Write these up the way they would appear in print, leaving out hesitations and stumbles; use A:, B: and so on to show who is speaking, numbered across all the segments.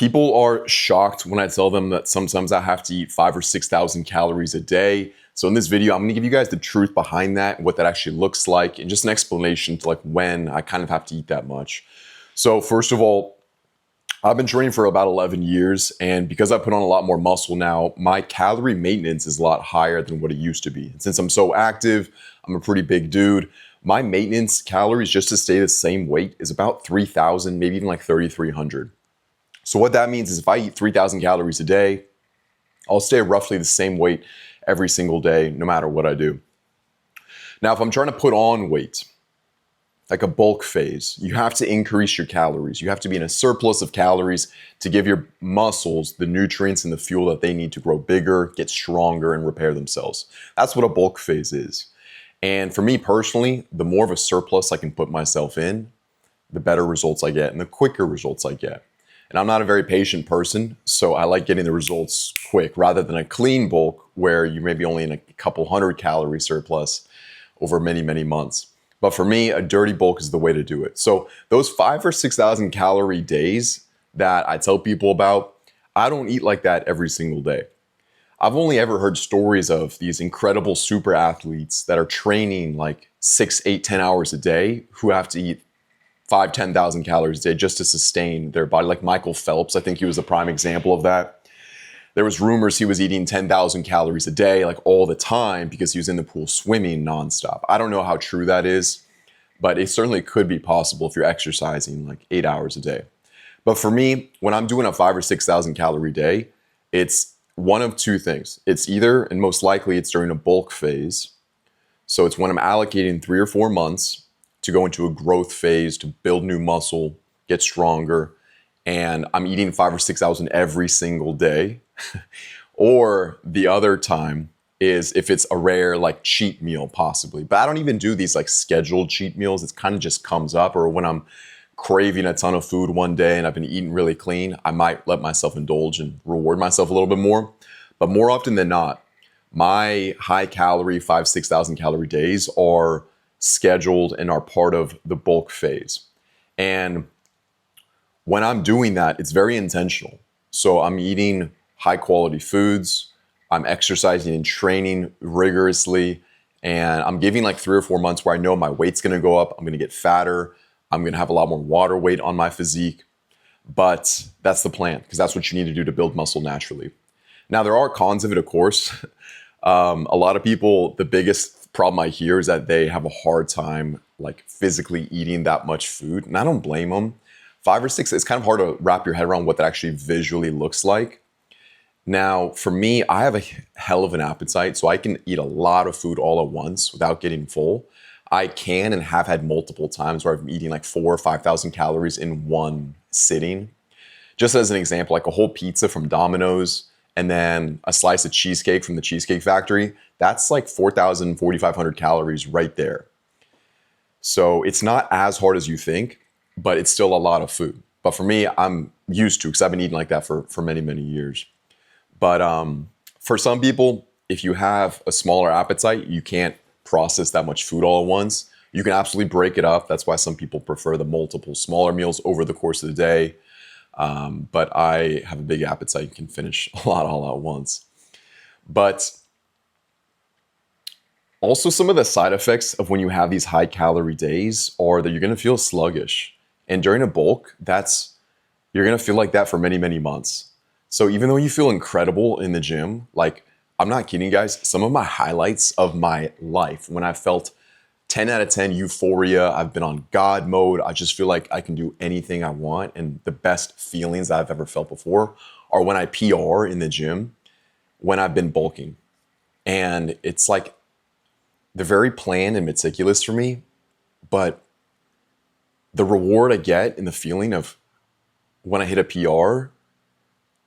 A: People are shocked when I tell them that sometimes I have to eat 5 or 6 thousand calories a day. So in this video, I'm gonna give you guys the truth behind that, what that actually looks like, and just an explanation to like when I kind of have to eat that much. So first of all, I've been training for about 11 years, and because I put on a lot more muscle now, my calorie maintenance is a lot higher than what it used to be. And since I'm so active, I'm a pretty big dude. My maintenance calories just to stay the same weight is about 3,000, maybe even like 3,300. So what that means is if I eat 3,000 calories a day, I'll stay roughly the same weight every single day, no matter what I do. Now, if I'm trying to put on weight, like a bulk phase, you have to increase your calories. You have to be in a surplus of calories to give your muscles the nutrients and the fuel that they need to grow bigger, get stronger, and repair themselves. That's what a bulk phase is. And for me personally, the more of a surplus I can put myself in, the better results I get and the quicker results I get. And I'm not a very patient person, so I like getting the results quick rather than a clean bulk where you may be only in a couple hundred calorie surplus over many, many months. But for me, a dirty bulk is the way to do it. So those 5 or 6,000 calorie days that I tell people about, I don't eat like that every single day. I've only ever heard stories of these incredible super athletes that are training like 6, 8, 10 hours a day who have to eat 5, 10,000 calories a day just to sustain their body. Like Michael Phelps, I think he was a prime example of that. There was rumors he was eating 10,000 calories a day, like all the time, because he was in the pool swimming nonstop. I don't know how true that is, but it certainly could be possible if you're exercising like 8 hours a day. But for me, when I'm doing a 5 or 6,000 calorie day, it's one of two things. It's either, and most likely it's during a bulk phase. So it's when I'm allocating 3 or 4 months to go into a growth phase, to build new muscle, get stronger, and I'm eating 5 or 6,000 every single day. Or the other time is if it's a rare like cheat meal possibly. But I don't even do these like scheduled cheat meals. It kind of just comes up, or when I'm craving a ton of food one day and I've been eating really clean, I might let myself indulge and reward myself a little bit more. But more often than not, my high calorie 5, 6,000 calorie days are scheduled and are part of the bulk phase. And when I'm doing that, it's very intentional. So I'm eating high quality foods, I'm exercising and training rigorously, and I'm giving like 3 or 4 months where I know my weight's gonna go up, I'm gonna get fatter, I'm gonna have a lot more water weight on my physique. But that's the plan, because that's what you need to do to build muscle naturally. Now, there are cons of it, of course. A lot of people, the biggest problem I hear is that they have a hard time like physically eating that much food, and I don't blame them. 5 or 6, it's kind of hard to wrap your head around what that actually visually looks like. Now, for me, I have a hell of an appetite, so I can eat a lot of food all at once without getting full. I can and have had multiple times where I've been eating like 4 or 5,000 calories in one sitting. Just as an example, like a whole pizza from Domino's and then a slice of cheesecake from the Cheesecake Factory, that's like 4,000, 4,500 calories right there. So it's not as hard as you think, but it's still a lot of food. But for me, I'm used to, because I've been eating like that for many, many years. But for some people, if you have a smaller appetite, you can't process that much food all at once. You can absolutely break it up. That's why some people prefer the multiple smaller meals over the course of the day. But I have a big appetite and can finish a lot all at once. But also, some of the side effects of when you have these high calorie days are that you're going to feel sluggish. And during a bulk, you're going to feel like that for many, many months. So even though you feel incredible in the gym, like I'm not kidding guys, some of my highlights of my life when I felt 10 out of 10 euphoria, I've been on God mode, I just feel like I can do anything I want, and the best feelings I've ever felt before are when I PR in the gym, when I've been bulking. And it's like, they're very planned and meticulous for me, but the reward I get in the feeling of when I hit a PR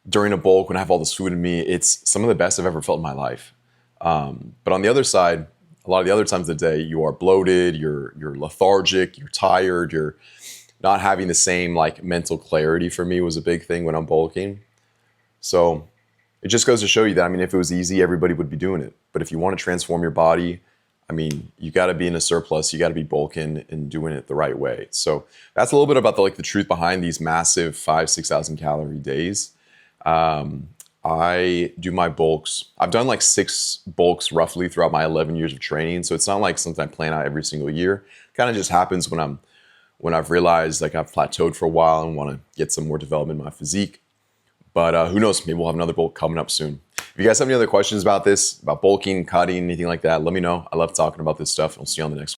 A: during a bulk, when I have all this food in me, it's some of the best I've ever felt in my life. But on the other side, a lot of the other times of the day, you are bloated, you're lethargic, you're tired, you're not having the same like mental clarity. For me was a big thing when I'm bulking. So it just goes to show you that, I mean, if it was easy, everybody would be doing it. But if you want to transform your body, I mean, you got to be in a surplus. You got to be bulking and doing it the right way. So that's a little bit about the truth behind these massive 6,000 calorie days. I do my bulks. I've done like 6 bulks roughly throughout my 11 years of training. So it's not like something I plan out every single year. Kind of just happens when I've realized like I've plateaued for a while and want to get some more development in my physique. But who knows? Maybe we'll have another bulk coming up soon. If you guys have any other questions about this, about bulking, cutting, anything like that, let me know. I love talking about this stuff. I'll see you on the next one.